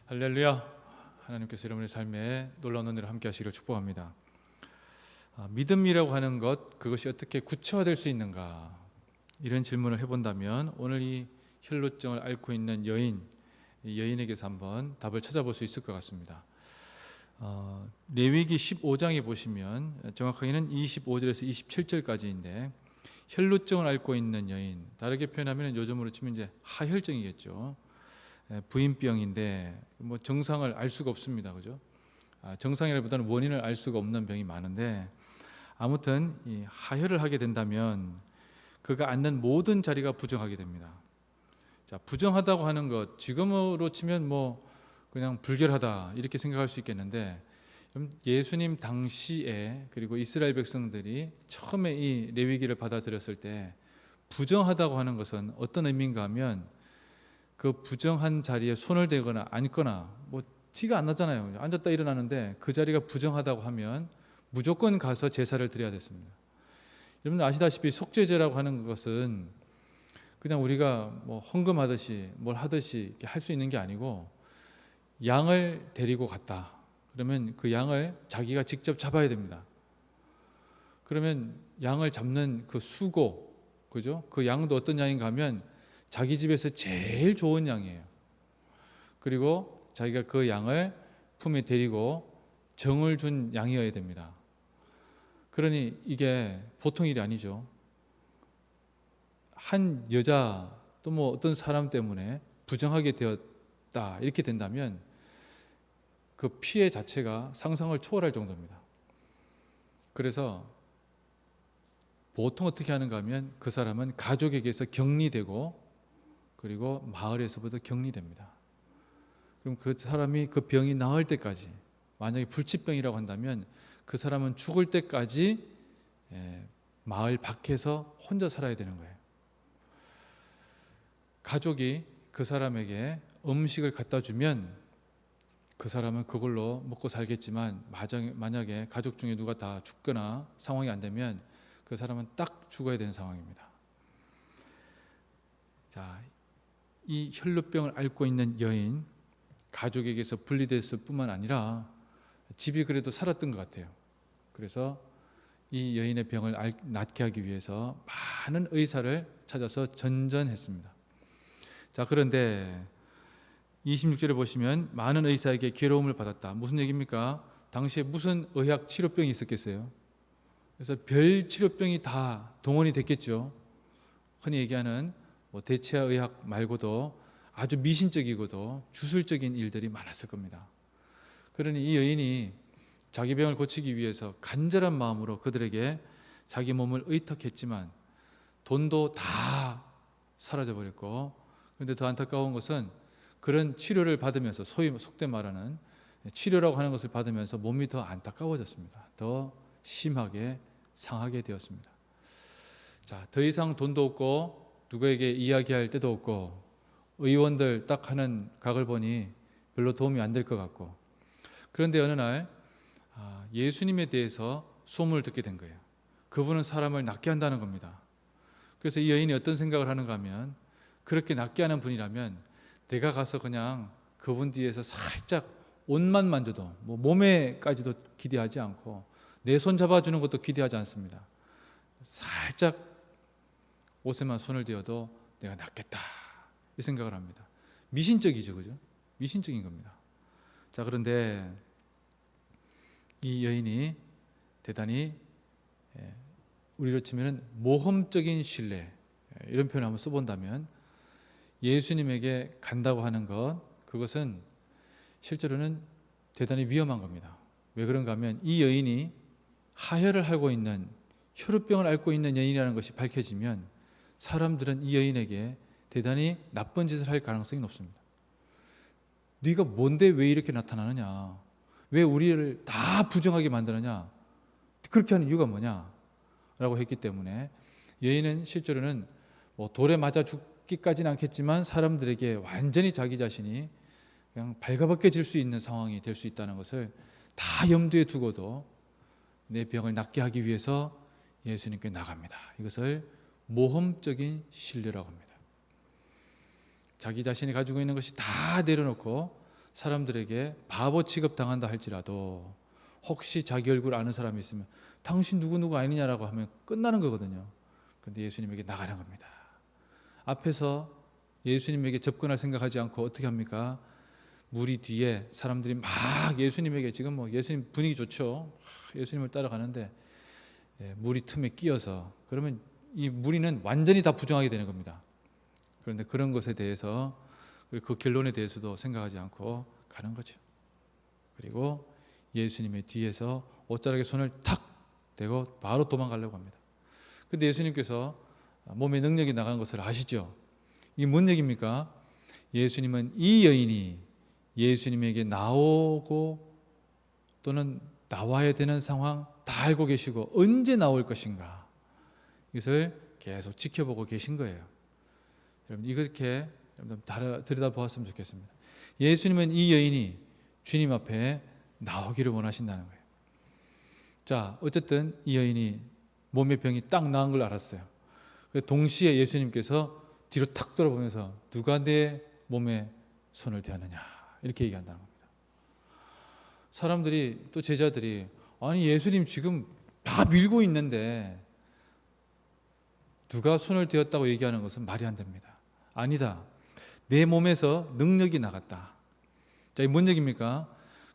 할렐루야. 하나님께서 여러분의 삶에 놀라운 은혜를 함께 하시기를 축복합니다. 믿음이라고 하는 것, 그것이 어떻게 구체화될 수 있는가, 이런 질문을 해본다면 오늘 이 혈루증을 앓고 있는 이 여인에게서 한번 답을 찾아볼 수 있을 것 같습니다. 레위기 15장에 보시면 정확하게는 25절에서 27절까지인데 혈루증을 앓고 있는 여인, 다르게 표현하면 요즘으로 치면 이제 하혈증이겠죠. 부인병인데 뭐 정상을 알 수가 없습니다, 그죠? 정상이라기보다는 원인을 알 수가 없는 병이 많은데, 아무튼 이 하혈을 하게 된다면 그가 앉는 모든 자리가 부정하게 됩니다. 자, 부정하다고 하는 것, 지금으로 치면 뭐 그냥 불결하다 이렇게 생각할 수 있겠는데, 예수님 당시에 그리고 이스라엘 백성들이 처음에 이 레위기를 받아들였을 때 부정하다고 하는 것은 어떤 의미인가 하면, 그 부정한 자리에 손을 대거나 앉거나 뭐 티가 안 나잖아요. 앉았다 일어나는데 그 자리가 부정하다고 하면 무조건 가서 제사를 드려야 됐습니다. 여러분 아시다시피 속죄제라고 하는 것은 그냥 우리가 뭐 헌금하듯이 뭘 하듯이 할 수 있는 게 아니고, 양을 데리고 갔다 그러면 그 양을 자기가 직접 잡아야 됩니다. 그러면 양을 잡는 그 수고, 그죠? 그 양도 어떤 양인가 하면 자기 집에서 제일 좋은 양이에요. 그리고 자기가 그 양을 품에 데리고 정을 준 양이어야 됩니다. 그러니 이게 보통 일이 아니죠. 한 여자 또 뭐 어떤 사람 때문에 부정하게 되었다 이렇게 된다면 그 피해 자체가 상상을 초월할 정도입니다. 그래서 보통 어떻게 하는가 하면 그 사람은 가족에게서 격리되고 그리고 마을에서부터 격리됩니다. 그럼 그 사람이 그 병이 나을 때까지, 만약에 불치병이라고 한다면 그 사람은 죽을 때까지 마을 밖에서 혼자 살아야 되는 거예요. 가족이 그 사람에게 음식을 갖다 주면 그 사람은 그걸로 먹고 살겠지만, 만약에 가족 중에 누가 다 죽거나 상황이 안 되면 그 사람은 딱 죽어야 되는 상황입니다. 자, 이 혈루병을 앓고 있는 여인, 가족에게서 분리됐을 뿐만 아니라 집이 그래도 살았던 것 같아요. 그래서 이 여인의 병을 낫게 하기 위해서 많은 의사를 찾아서 전전했습니다. 자, 그런데 26절에 보시면 많은 의사에게 괴로움을 받았다. 무슨 얘기입니까? 당시에 무슨 의학 치료병이 있었겠어요? 그래서 별 치료병이 다 동원이 됐겠죠. 흔히 얘기하는 뭐 대체학 의학 말고도 아주 미신적이고도 주술적인 일들이 많았을 겁니다. 그러니 이 여인이 자기 병을 고치기 위해서 간절한 마음으로 그들에게 자기 몸을 의탁했지만 돈도 다 사라져 버렸고, 그런데 더 안타까운 것은 그런 치료를 받으면서, 소위 속된 말하는 치료라고 하는 것을 받으면서 몸이 더 안타까워졌습니다. 더 심하게 상하게 되었습니다. 자, 더 이상 돈도 없고 누구에게 이야기할 데도 없고, 의원들 딱 하는 각을 보니 별로 도움이 안 될 것 같고, 그런데 어느 날 예수님에 대해서 소문을 듣게 된 거예요. 그분은 사람을 낫게 한다는 겁니다. 그래서 이 여인이 어떤 생각을 하는가 하면, 그렇게 낫게 하는 분이라면 내가 가서 그냥 그분 뒤에서 살짝 옷만 만져도, 뭐 몸에까지도 기대하지 않고 내 손 잡아주는 것도 기대하지 않습니다. 살짝 옷에만 손을 대어도 내가 낫겠다 이 생각을 합니다. 미신적이죠, 그죠? 미신적인 겁니다. 자, 그런데 이 여인이 대단히 우리로 치면 모험적인 신뢰, 이런 표현을 한번 써본다면, 예수님에게 간다고 하는 것, 그것은 실제로는 대단히 위험한 겁니다. 왜 그런가 하면 이 여인이 하혈을 앓고 있는, 혈루병을 앓고 있는 여인이라는 것이 밝혀지면 사람들은 이 여인에게 대단히 나쁜 짓을 할 가능성이 높습니다. 네가 뭔데 왜 이렇게 나타나느냐, 왜 우리를 다 부정하게 만드느냐, 그렇게 하는 이유가 뭐냐 라고 했기 때문에, 여인은 실제로는 뭐 돌에 맞아 죽기까지는 않겠지만 사람들에게 완전히 자기 자신이 그냥 발가벗겨질 수 있는 상황이 될 수 있다는 것을 다 염두에 두고도 내 병을 낫게 하기 위해서 예수님께 나갑니다. 이것을 모험적인 신뢰라고 합니다. 자기 자신이 가지고 있는 것이 다 내려놓고 사람들에게 바보 취급당한다 할지라도 혹시 자기 얼굴 아는 사람이 있으면 당신 누구누구 아니냐라고 하면 끝나는 거거든요. 그런데 예수님에게 나가는 겁니다. 앞에서 예수님에게 접근할 생각하지 않고 어떻게 합니까? 무리 뒤에 사람들이 막 예수님에게 지금 뭐 예수님 분위기 좋죠. 예수님을 따라가는데 무리 틈에 끼어서 그러면 이 무리는 완전히 다 부정하게 되는 겁니다. 그런데 그런 것에 대해서 그 결론에 대해서도 생각하지 않고 가는 거죠. 그리고 예수님의 뒤에서 옷자락에 손을 탁 대고 바로 도망가려고 합니다. 근데 예수님께서 몸에 능력이 나간 것을 아시죠? 이게 뭔 얘기입니까? 예수님은 이 여인이 예수님에게 나오고 또는 나와야 되는 상황 다 알고 계시고 언제 나올 것인가 이것을 계속 지켜보고 계신 거예요. 여러분 이렇게 들여다보았으면 좋겠습니다. 예수님은 이 여인이 주님 앞에 나오기를 원하신다는 거예요. 자, 어쨌든 이 여인이 몸의 병이 딱 나은 걸 알았어요. 동시에 예수님께서 뒤로 탁 돌아보면서 누가 내 몸에 손을 대었느냐 이렇게 얘기한다는 겁니다. 사람들이 또 제자들이 아니 예수님 지금 다 밀고 있는데 누가 손을 대었다고 얘기하는 것은 말이 안 됩니다. 아니다. 내 몸에서 능력이 나갔다. 자, 이 뭔 얘기입니까?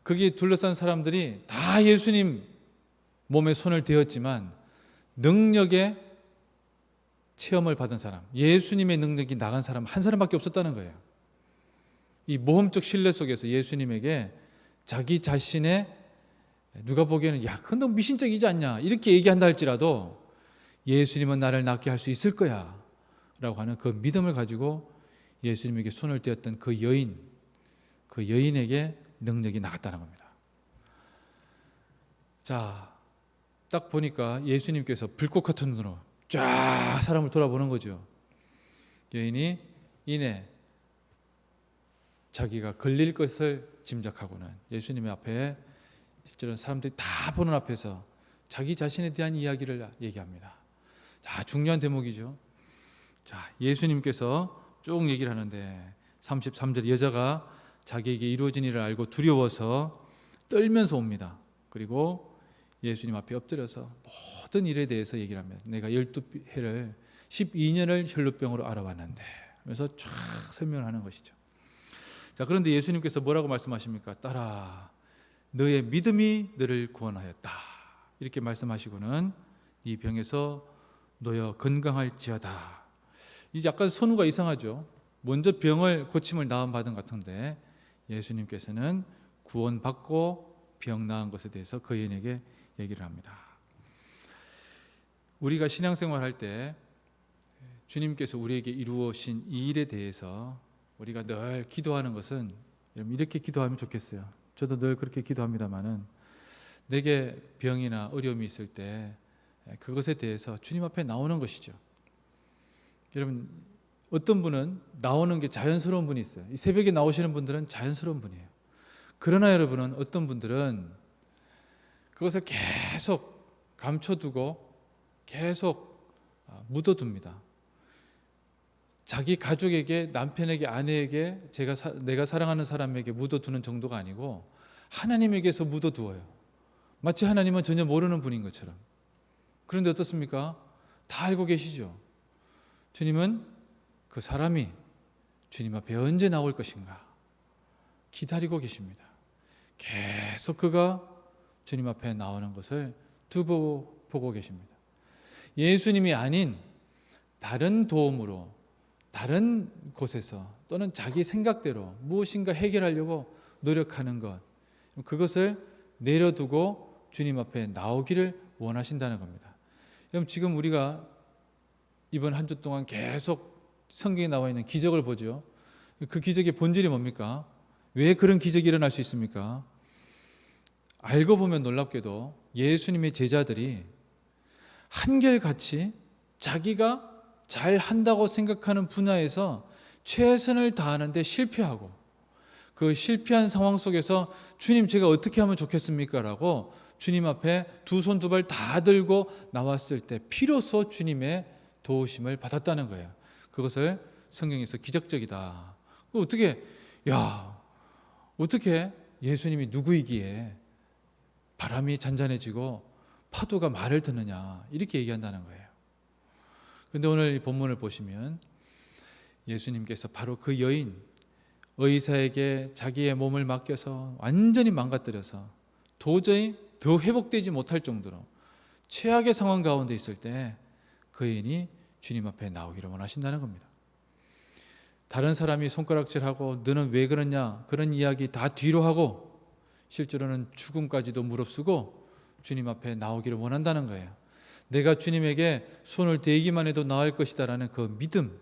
거기에 둘러싼 사람들이 다 예수님 몸에 손을 대었지만 능력의 체험을 받은 사람, 예수님의 능력이 나간 사람 한 사람밖에 없었다는 거예요. 이 모험적 신뢰 속에서 예수님에게 자기 자신의 누가 보기에는 야, 그건 너무 미신적이지 않냐 이렇게 얘기한다 할지라도 예수님은 나를 낫게 할 수 있을 거야 라고 하는 그 믿음을 가지고 예수님에게 손을 떼었던 그 여인에게 능력이 나갔다는 겁니다. 자, 딱 보니까 예수님께서 불꽃 같은 눈으로 쫙 사람을 돌아보는 거죠. 여인이 이내 자기가 걸릴 것을 짐작하고는 예수님의 앞에 실제로는 사람들이 다 보는 앞에서 자기 자신에 대한 이야기를 얘기합니다. 자, 중요한 대목이죠. 자, 예수님께서 쭉 얘기를 하는데 33절 여자가 자기에게 이루어진 일을 알고 두려워서 떨면서 옵니다. 그리고 예수님 앞에 엎드려서 모든 일에 대해서 얘기를 합니다. 내가 12해를 12년을 혈루병으로 앓아왔는데 그래서 쫙 설명을 하는 것이죠. 자, 그런데 예수님께서 뭐라고 말씀하십니까? 딸아, 너의 믿음이 너를 구원하였다. 이렇게 말씀하시고는 이 병에서 놓여 건강할지어다. 이 약간 선우가 이상하죠. 먼저 병을 고침을 나음 받은 것 같은데 예수님께서는 구원받고 병 나은 것에 대해서 그 여인에게 얘기를 합니다. 우리가 신앙생활 할 때 주님께서 우리에게 이루어신 이 일에 대해서 우리가 늘 기도하는 것은 이렇게 기도하면 좋겠어요. 저도 늘 그렇게 기도합니다만은 내게 병이나 어려움이 있을 때 그것에 대해서 주님 앞에 나오는 것이죠. 여러분 어떤 분은 나오는 게 자연스러운 분이 있어요. 이 새벽에 나오시는 분들은 자연스러운 분이에요. 그러나 여러분은 어떤 분들은 그것을 계속 감춰두고 계속 묻어둡니다. 자기 가족에게, 남편에게, 아내에게, 내가 사랑하는 사람에게 묻어두는 정도가 아니고 하나님에게서 묻어두어요. 마치 하나님은 전혀 모르는 분인 것처럼. 그런데 어떻습니까? 다 알고 계시죠. 주님은 그 사람이 주님 앞에 언제 나올 것인가 기다리고 계십니다. 계속 그가 주님 앞에 나오는 것을 두고 보고 계십니다. 예수님이 아닌 다른 도움으로 다른 곳에서 또는 자기 생각대로 무엇인가 해결하려고 노력하는 것, 그것을 내려두고 주님 앞에 나오기를 원하신다는 겁니다. 그럼 지금 우리가 이번 한 주 동안 계속 성경에 나와 있는 기적을 보죠. 그 기적의 본질이 뭡니까? 왜 그런 기적이 일어날 수 있습니까? 알고 보면 놀랍게도 예수님의 제자들이 한결같이 자기가 잘 한다고 생각하는 분야에서 최선을 다하는데 실패하고 그 실패한 상황 속에서 주님 제가 어떻게 하면 좋겠습니까? 라고 주님 앞에 두 손 두 발 다 들고 나왔을 때 비로소 주님의 도우심을 받았다는 거예요. 그것을 성경에서 기적적이다. 어떻게 어떻게 예수님이 누구이기에 바람이 잔잔해지고 파도가 말을 듣느냐 이렇게 얘기한다는 거예요. 그런데 오늘 이 본문을 보시면 예수님께서 바로 그 여인 의사에게 자기의 몸을 맡겨서 완전히 망가뜨려서 도저히 더 회복되지 못할 정도로 최악의 상황 가운데 있을 때 그 여인이 주님 앞에 나오기를 원하신다는 겁니다. 다른 사람이 손가락질하고 너는 왜 그러냐 그런 이야기 다 뒤로 하고 실제로는 죽음까지도 무릅쓰고 주님 앞에 나오기를 원한다는 거예요. 내가 주님에게 손을 대기만 해도 나을 것이다라는 그 믿음,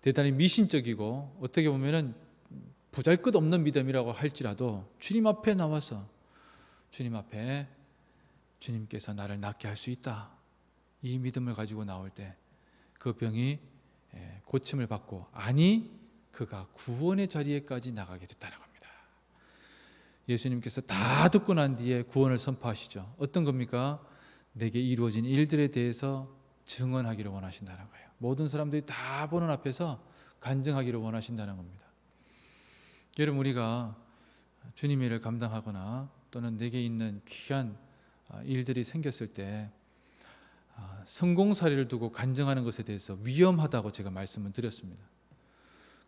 대단히 미신적이고 어떻게 보면은 보잘것없는 믿음이라고 할지라도 주님 앞에 나와서 주님 앞에 주님께서 나를 낫게 할 수 있다, 이 믿음을 가지고 나올 때 그 병이 고침을 받고, 아니 그가 구원의 자리에까지 나가게 됐다는 겁니다. 예수님께서 다 듣고 난 뒤에 구원을 선포하시죠. 어떤 겁니까? 내게 이루어진 일들에 대해서 증언하기를 원하신다는 거예요. 모든 사람들이 다 보는 앞에서 간증하기를 원하신다는 겁니다. 여러분, 우리가 주님의 일을 감당하거나 또는 내게 있는 귀한 일들이 생겼을 때 성공 사례를 두고 간증하는 것에 대해서 위험하다고 제가 말씀을 드렸습니다.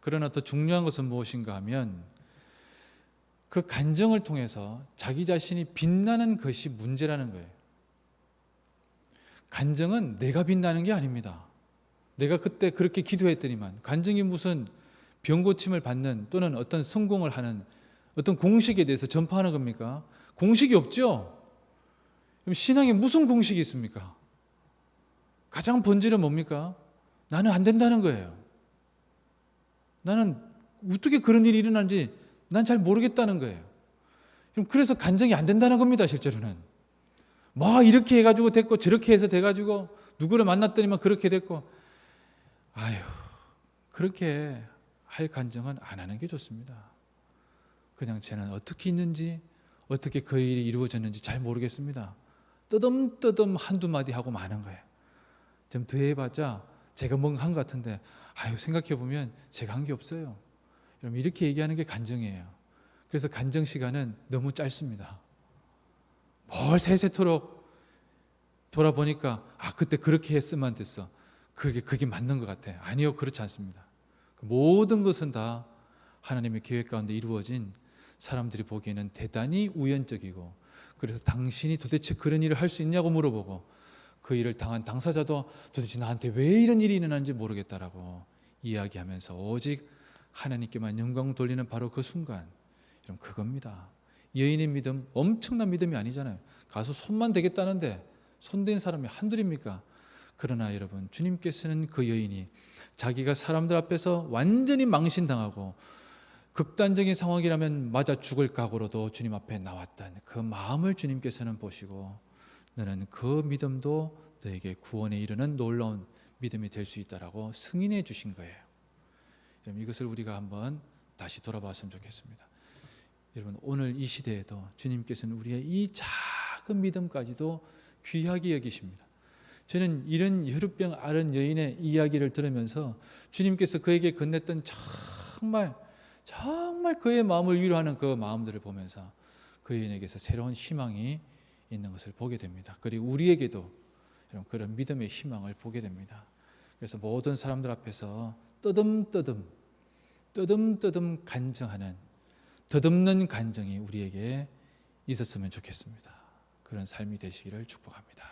그러나 더 중요한 것은 무엇인가 하면 그 간증을 통해서 자기 자신이 빛나는 것이 문제라는 거예요. 간증은 내가 빛나는 게 아닙니다. 내가 그때 그렇게 기도했더니만, 간증이 무슨 병 고침을 받는 또는 어떤 성공을 하는 어떤 공식에 대해서 전파하는 겁니까? 공식이 없죠. 그럼 신앙에 무슨 공식이 있습니까? 가장 본질은 뭡니까? 나는 안 된다는 거예요. 나는 어떻게 그런 일이 일어나는지 난 잘 모르겠다는 거예요. 그래서 간증이 안 된다는 겁니다. 실제로는 뭐 이렇게 해가지고 됐고 저렇게 해서 돼가지고 누구를 만났더니만 그렇게 됐고, 아유, 그렇게 할 간증은 안 하는 게 좋습니다. 그냥 쟤는 어떻게 있는지, 어떻게 그 일이 이루어졌는지 잘 모르겠습니다. 뜨듬뜨듬 한두 마디 하고 마는 거예요. 좀 더 해봤자 제가 뭔가 한 것 같은데, 아유, 생각해보면 제가 한 게 없어요. 여러분, 이렇게 얘기하는 게 간증이에요. 그래서 간증 시간은 너무 짧습니다. 뭘 세세토록 돌아보니까 그때 그렇게 했으면 됐어, 그게 맞는 것 같아. 아니요, 그렇지 않습니다. 모든 것은 다 하나님의 계획 가운데 이루어진, 사람들이 보기에는 대단히 우연적이고, 그래서 당신이 도대체 그런 일을 할 수 있냐고 물어보고, 그 일을 당한 당사자도 도대체 나한테 왜 이런 일이 일어나는지 모르겠다라고 이야기하면서 오직 하나님께만 영광 돌리는 바로 그 순간, 여러분, 그겁니다. 여인의 믿음 엄청난 믿음이 아니잖아요. 가서 손만 대겠다는데 손댄 사람이 한둘입니까? 그러나 여러분, 주님께서는 그 여인이 자기가 사람들 앞에서 완전히 망신당하고 극단적인 상황이라면 맞아 죽을 각오로도 주님 앞에 나왔던 그 마음을 주님께서는 보시고, 너는 그 믿음도 너에게 구원에 이르는 놀라운 믿음이 될 수 있다라고 승인해 주신 거예요. 여러분, 이것을 우리가 한번 다시 돌아봤으면 좋겠습니다. 여러분, 오늘 이 시대에도 주님께서는 우리의 이 작은 믿음까지도 귀하게 여기십니다. 저는 이런 혈루병 앓은 여인의 이야기를 들으면서 주님께서 그에게 건넸던 정말 그의 마음을 위로하는 그 마음들을 보면서 그 여인에게서 새로운 희망이 있는 것을 보게 됩니다. 그리고 우리에게도 그런 믿음의 희망을 보게 됩니다. 그래서 모든 사람들 앞에서 뜨듬뜨듬 간증하는, 덧없는 간증이 우리에게 있었으면 좋겠습니다. 그런 삶이 되시기를 축복합니다.